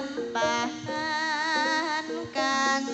lampahan kang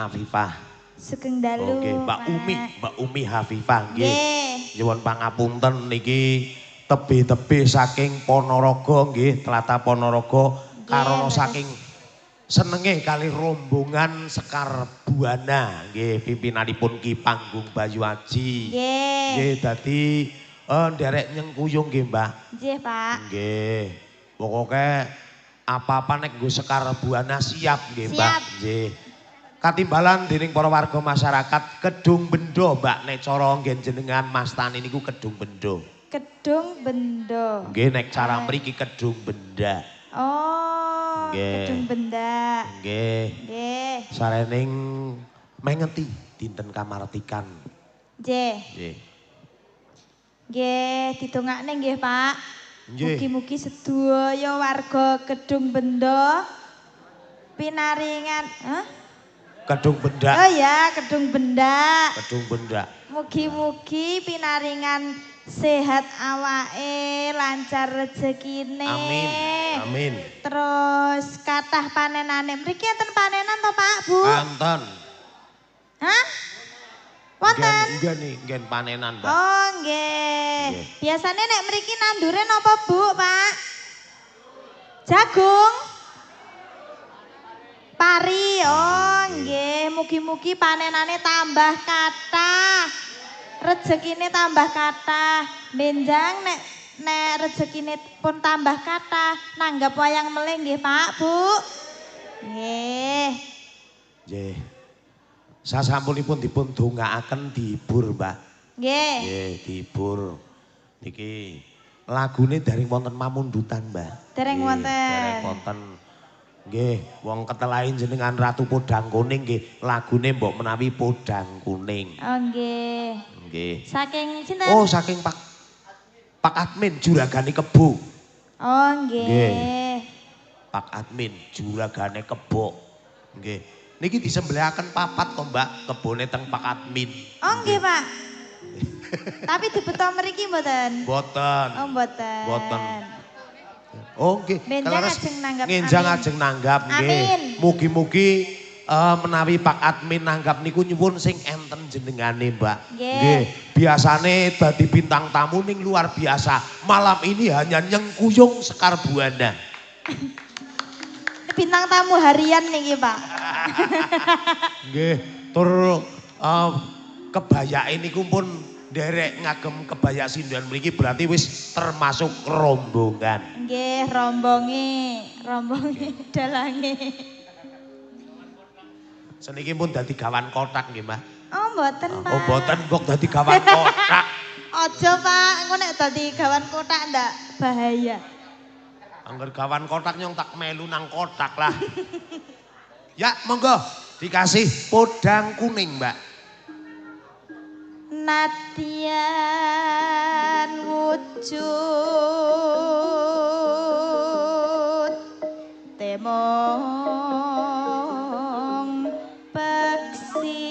Hafifah. Sugeng dalu. Oke, Mbak Umi Hafifah nggih. Nyuwun pangapunten niki tebih-tebih saking Ponorogo nggih, Tlatah Ponorogo karana saking senenge kali rombongan Sekar Buana nggih pimpinanipun Ki Panggung Bayu Aji. Nggih dadi nderek nyengkuyung nggih, Mbak. Nggih, Pak. Nggih. Pokoke apa-apa nek nggo Sekar Buana siap nggih, Mbak. Nggih. Katimbalan dening para warga masyarakat Kedung Bendo, Mbak, nek cara ngen jenengan Mas Tani niku Kedung Bendo. Kedung Bendo. Nggih nek cara mriki Kedung Benda. Oh, Kedung Benda. Nggih. Nggih. Sarening mengeti dinten kamartikan. Nggih. Nggih. Nggih, ditungakne nggih, Pak. Nggih. Mugi-mugi sedaya warga Kedung Bendo pinaringan, Kedung Benda. Oh ya, Kedung Benda. Kedung Benda. Mugi-mugi pinaringan sehat awake, lancar rezekine. Amin. Amin. Terus kathah panenane. Mriki enten panenan to, Pak, Bu? Enten. Hah? Wonten? Nggih nih, nggih panenan, Mbak. Oh, nggih. Biasane nek mriki nandure napa, Bu, Pak? Jagung? Pari, oh nggih, mugi-mugi panenane tambah kathah. Rezekine tambah kathah. Benjang nek rezekine pun tambah kathah, nanggap wayang melih nggih, Pak, Bu. Nggih. Nggih. Sasampunipun dipun dongaaken dihibur, Mbak. Nggih. Nggih, dihibur. Niki lagune dereng wonten mamundutan, Mbak. Dereng wonten. Dereng wonten. Nggih, wong ketelain jenengan Ratu Podang Kuning nggih, lagune mbok menawi Podang Kuning. Oh nggih. Nggih. Saking sinten? Oh, saking Pak Admin Juragane Kebo. Oh nggih. Pak Admin Juragane Kebo. Nggih. Niki disembelihaken papat kok, Mbak, kebone teng Pak Admin. Oh nggih, Pak. Tapi dibeto mriki mboten? Mboten. Oh mboten. Mboten. Oh nggih, kelares ngenjang ajeng nanggap nggih. Mugi-mugi menawi Pak Admin nanggap niku nyuwun sing enten jenengane, Mbak. Nggih. Biasane dadi bintang tamu ning luar biasa. Malam ini hanya nyengkuyung Sekar Buana. Bintang tamu harian niki, Pak. Nggih, tur kebayake niku pun derek ngagem kebaya sinduan mriki berarti wis termasuk rombongan. Nggih, rombonge dalange. Seniki pun dadi gawan kotak nggih, Mbak. Oh, mboten, Pak. Oh, mboten kok dadi gawan kotak. Aja, Pak, engko nek dadi gawan kotak ndak bahaya. Angger gawan kotak nyong tak melu nang kotak lah. Ya, monggo dikasih podang kuning, Mbak. Nadyan wujud temong peksi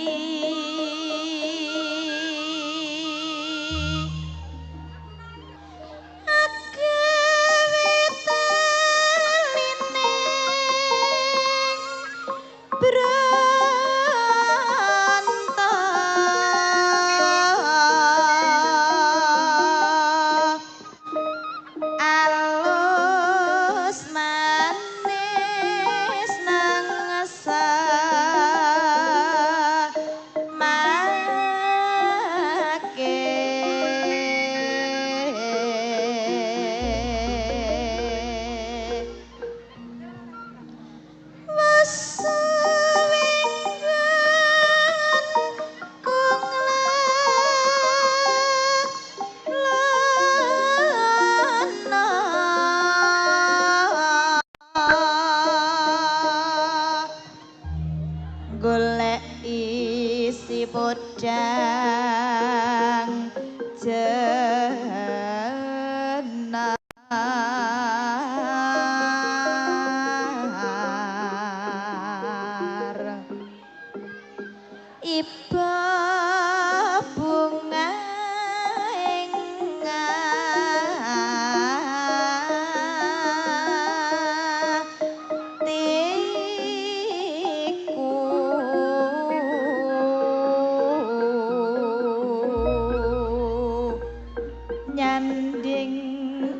sing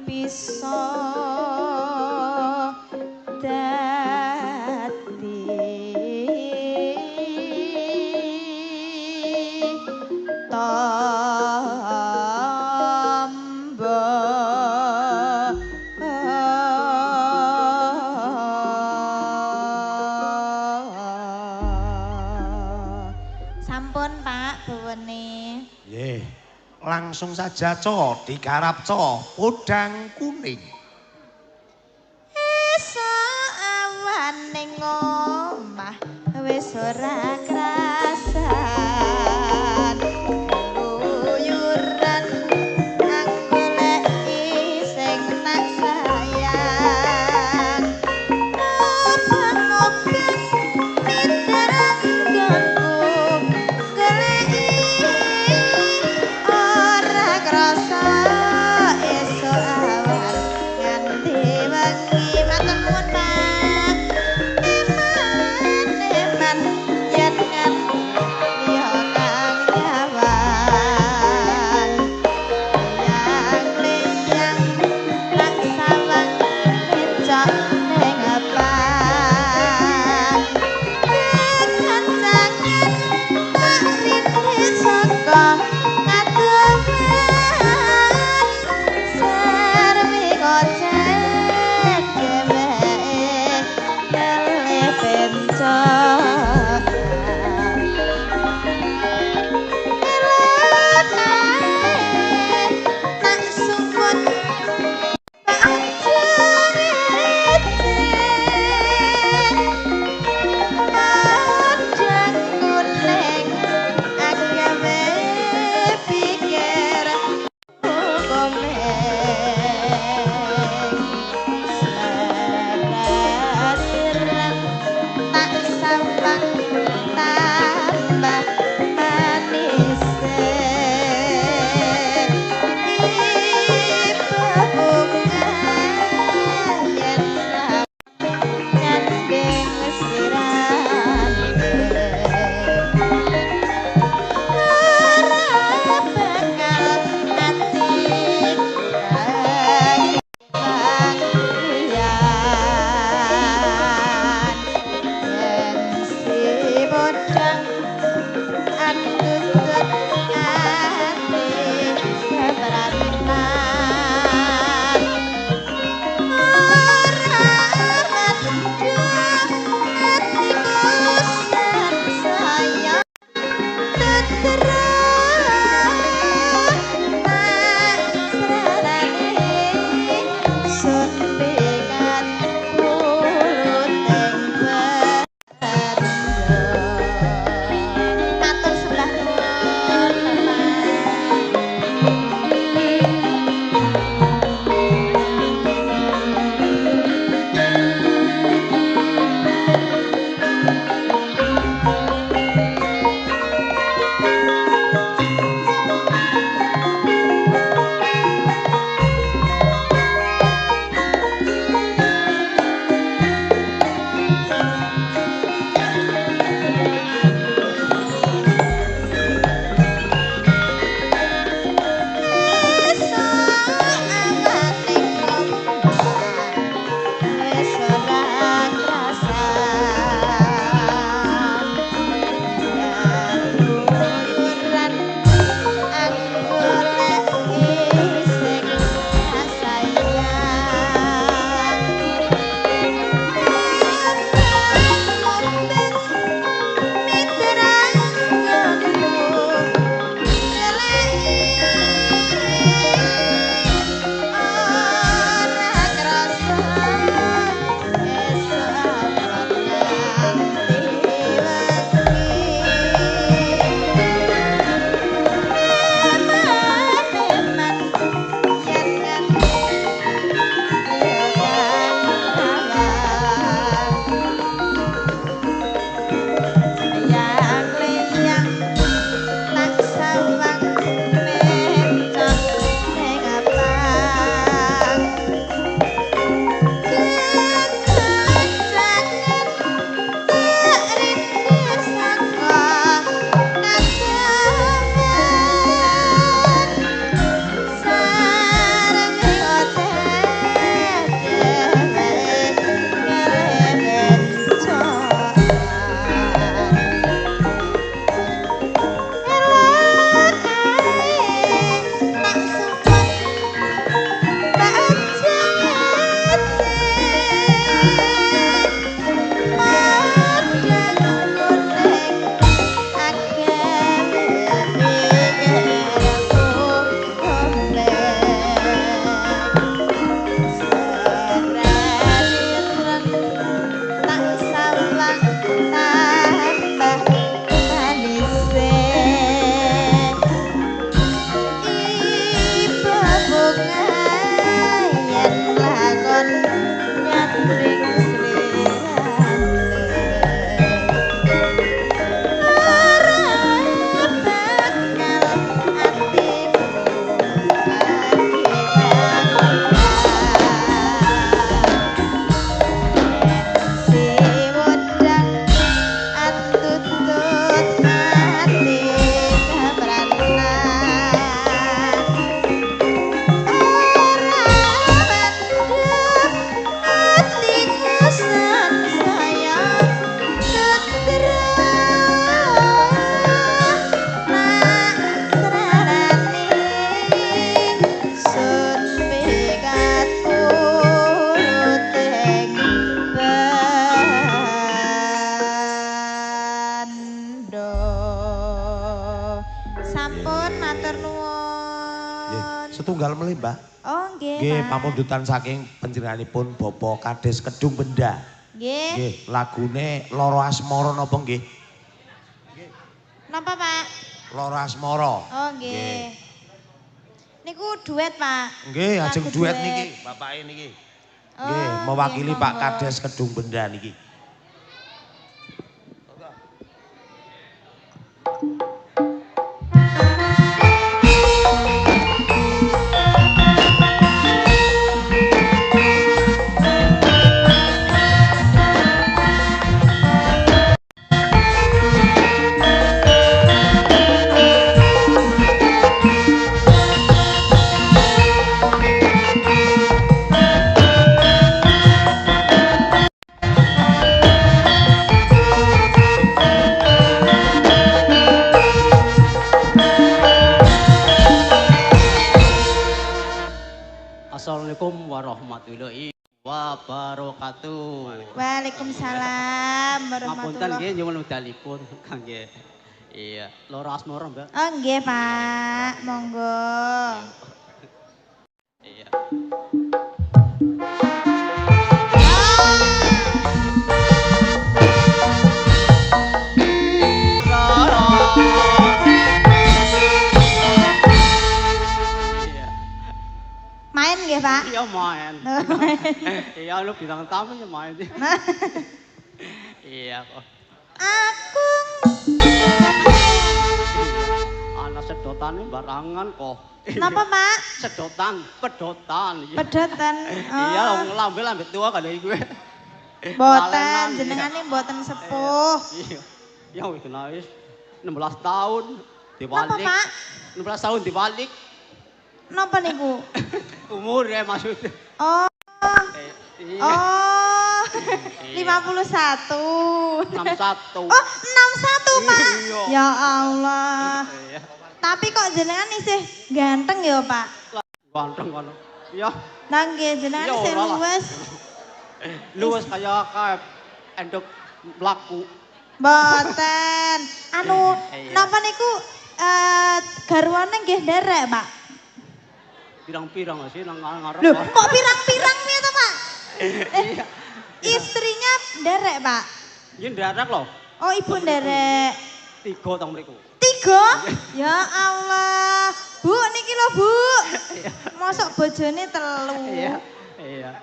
bisa dadi tamba sampun Pak buwene nggih langsung saja co digarap co udang kuning esuk awan ning omah wis ora krasan keluyuran nang goleki sing nak sayang obang-obang pindaran gonku goleki ora krasa esuk awan nganti wengi matur nuwun Pak eman malih, Mbah. Oh, nggih, Nggih, Pak. pamundutan saking panjenenganipun Bapak Kades Kedung Benda. Nggih. Nggih, lagune Loro Asmara napa nggih? Napa, Pak? Loro Asmara. Oh, nggih. Niku duet, Pak. Nggih, ajeng Lagu duet niki, bapake niki. Oh, Nggih, mewakili nggih, Pak monggo. Kades Kedung Benda niki. Assalamualaikum warahmatullahi wabarakatuh. Waalaikumsalam Ngapunten warahmatullahi. nggih nyuwun wekdalipun kangge iya Loro Asmara, Mbak. Oh, nggih, Pak. Monggo. Iya. Iya. Main nggih, Pak? Iya main. Oh, Iya lu bintang tamu ya main. Iya kok. Aku Anak sedotane barangan kok. napa, Pak? Sedotan, pedotan. Iya. Pedotan. Iya, lambe tua kan gue. Boten, jenengane boten sepuh. Iya. Ya wis wis 16 tahun Napa, dibalik. Pak? 16 tahun dibalik Napa niku? umur ya maksudnya. Oh. Iya. Oh. Iya. 51. 61. Oh, 61, Pak. Iya. Ya Allah. Iya. Tapi kok jenengan isih ganteng ya, Pak? Ganteng kan. Iya. Nah, nggih jenengan Iya, isih ora lah. luwes. Luwes kayak endok mlaku. Boten. Anu, Iya. napa niku garwane nggih nderek, Pak? Pirang-pirang sih nang ngarep. Loh, kok pirang-pirang piye to, Pak? Iya. Istrinya nderek, Pak. Yen dadak loh. Oh, ibu nderek. 3 tang mriku. 3? Ya Allah. Bu, niki lho, Bu. Iya. Mosok bojone 3. Iya. Iya.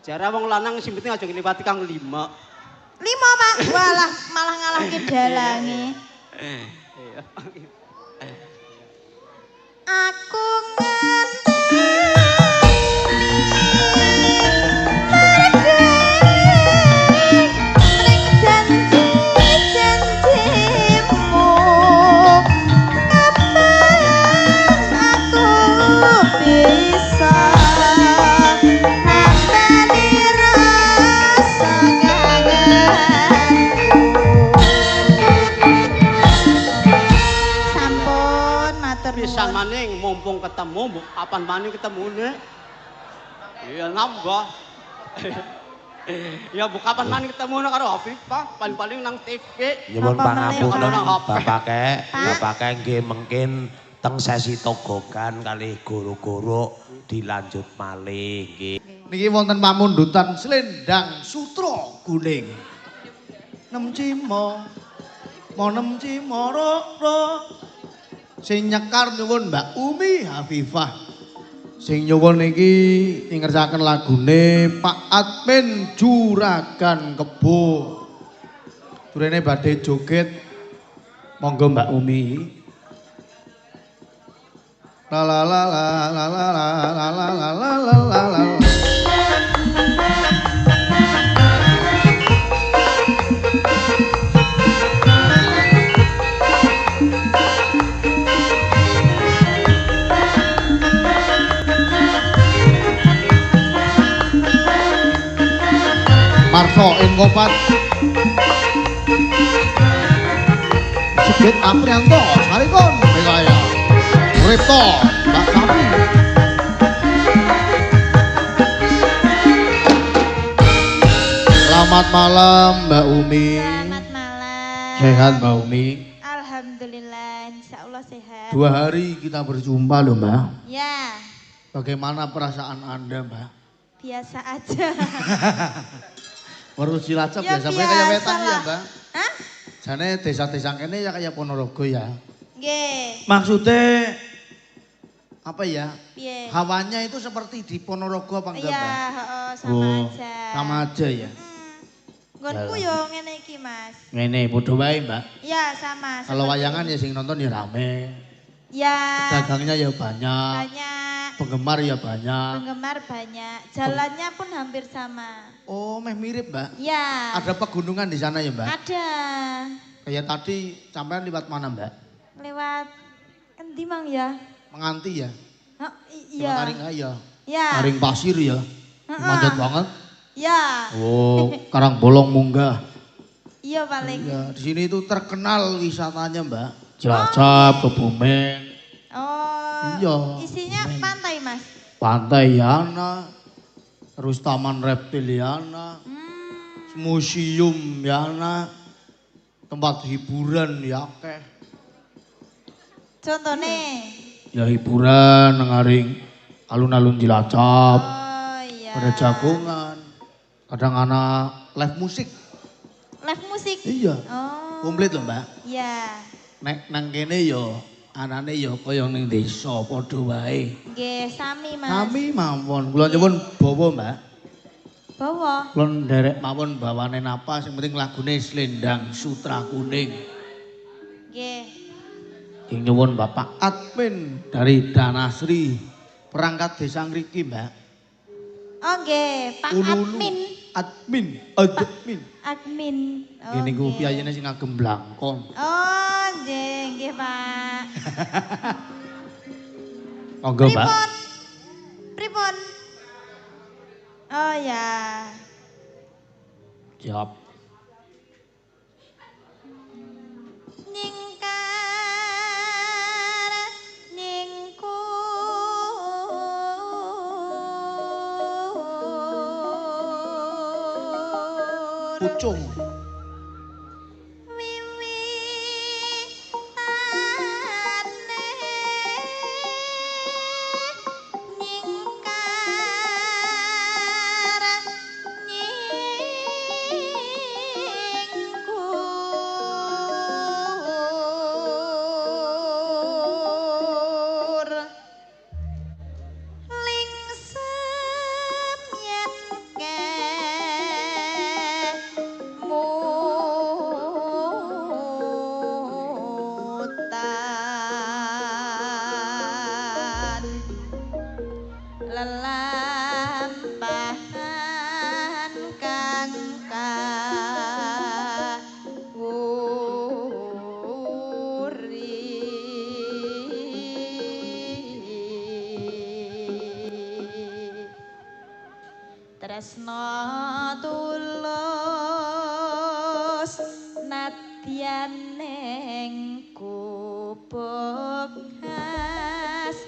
Jare wong lanang sing penting aja ngliwati kang 5. 5, Pak. Walah, malah ngalahke dalange. Iya. Aku ngenteni ning janji-janjimu. Kapan aku bisa nampani rasa kangenku. Sampun matur Pisan nuwun. maning mumpung ketemu, kapan maning ketemune? Iya nambah. Ya bu kapan maning ketemune karo Hafifah, paling-paling nang TV. Nyuwun Napa pangapunten malih, Bapake nggih mungkin teng sesi togokan kalih guru-guru dilanjut malih nggih. Niki wonten pamundutan Slendang Sutra Kuning. Nem cimo, mo nem cimo ro. Sing nyekar nyuwun Mbak Umi Hafifah. Sing nyuwun niki ngersaken lagune Pak Admin Juragan Kebo. Turene badhe joget. Monggo Mbak Umi. La la la la la la la la la la la la la. Marto Inkopat Sigit Aprianto Sarikon Megaya Ripto Mbak Kami Selamat malam Mbak Umi. Selamat malam. Sehat Mbak Umi. Alhamdulillah, insya Allah sehat. 2 hari kita berjumpa loh Mbak. Ya, Bagaimana perasaan Anda, Mbak? Biasa aja. Baru Cilacap Ya, biasa kayak wetan biasalah. ya, Mbak? Hah? Jane desa-desa kene ya kayak Ponorogo ya. Nggih. Maksudnya apa ya? Piye? Hawanya itu seperti di Ponorogo apa enggak, Iya, Mbak? heeh, sama aja. Sama aja ya. Nggonku yo ngene iki, Mas. Ngene padha wae, Mbak. Ya, sama. Kalau seperti wayangan itu. ya sing nonton ya rame. Ya. Dagangnya ya banyak. Banyak. Penggemar ya banyak. Penggemar banyak. Jalannya pun hampir sama. Oh, meh mirip, Mbak. Ya. Ada pegunungan di sana ya, Mbak? Ada. Kayak tadi sampean lewat mana, Mbak? Lewat endi mang ya? Menganti ya? Oh, Lewat iya. Taring ya? Ya. Taring pasir ya? Heeh. Manjat banget. Ya. Oh, Karang Bolong munggah. Iya paling. Ya, di sini itu terkenal wisatanya, Mbak. Cilacap, Kebumen, Oh. Iya. Isinya pantai, Mas. Pantai Yana, terus Taman Reptil Yana, Museum Yana, tempat hiburan ya akeh. Contohnya. Ya hiburan ngaring alun-alun Cilacap, Oh iya. ada jagongan, kadang anak live musik. Live musik. Iya. Oh. Komplit loh, Mbak. Iya. Nek nang kene yo anane yo kaya ning desa padha wae. Nggih, sami, Mas. Kami mawon, kula nyuwun bawa, Mbak. Bawa. Kula nderek mawon bawane napa sing penting lagune Slendang Sutra Kuning. Nggih. Sing nyuwun Bapak admin dari Danasri perangkat desa ngriki, Mbak. Oh nggih, Pak Ululu. Admin. Admin. Admin. Oh, Ini ku nggih. piyayene sing ngagem blangkon. Oh, nggih, Pak. Monggo, Mbak. Pripun? Pripun? Oh ya. Siap. Nyingkar nyingku Pucung. Lelampahan kang kawuri tresno tulus nadyan ning kubuk khas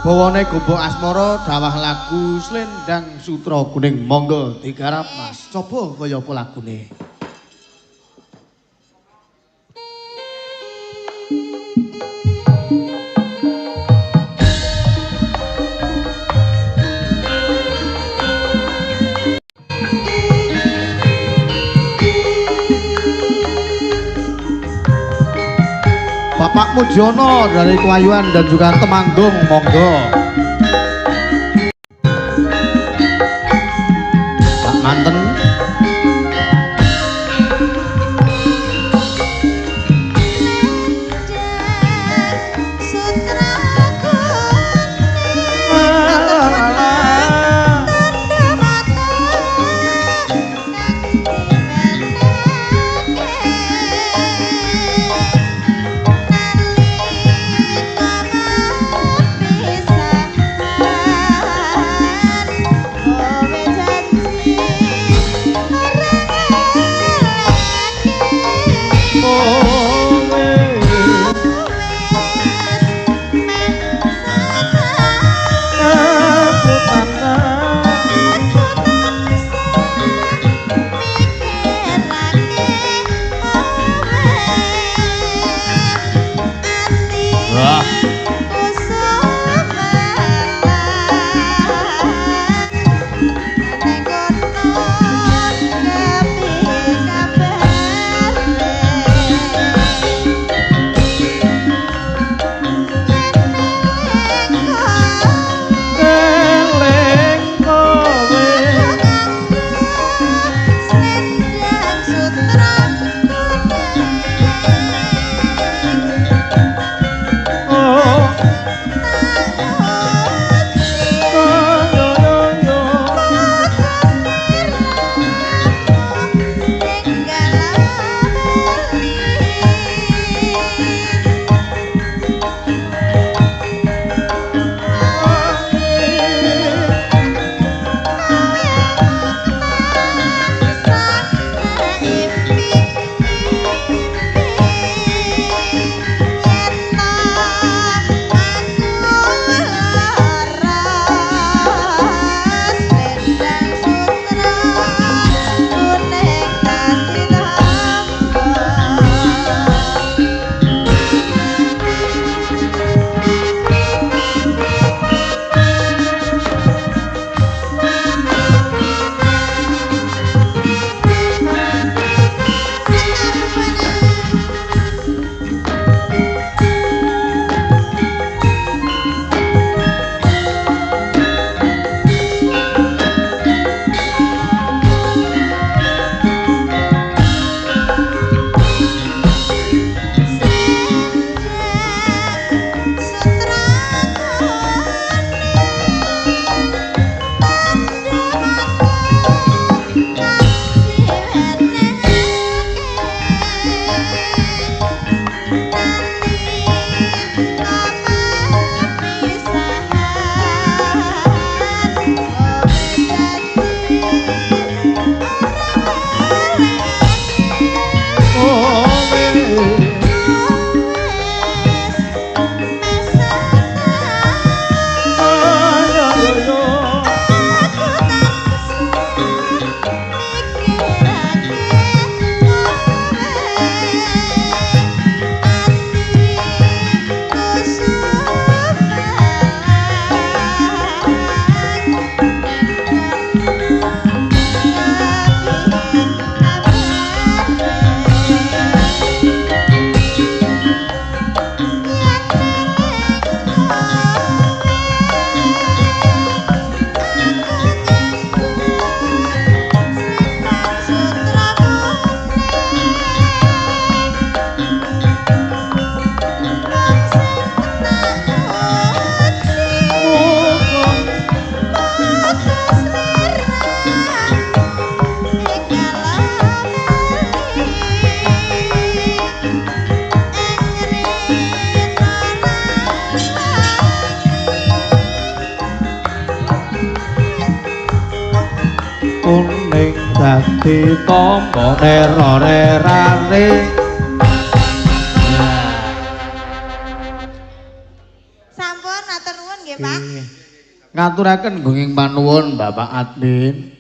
Bawane gubuk asmara dawah lagu Slendang Sutra Kuning. Monggo digarap, Mas. Coba kaya apa lagune? Bapak Mujiono dari Kewayuan dan juga Temanggung, monggo. Pak Manten. Bisa kuning dadi tamba nera-nerane. Sampun atur nuwun nggih, Pak. Ngaturaken nggih panuwun Bapak Admin.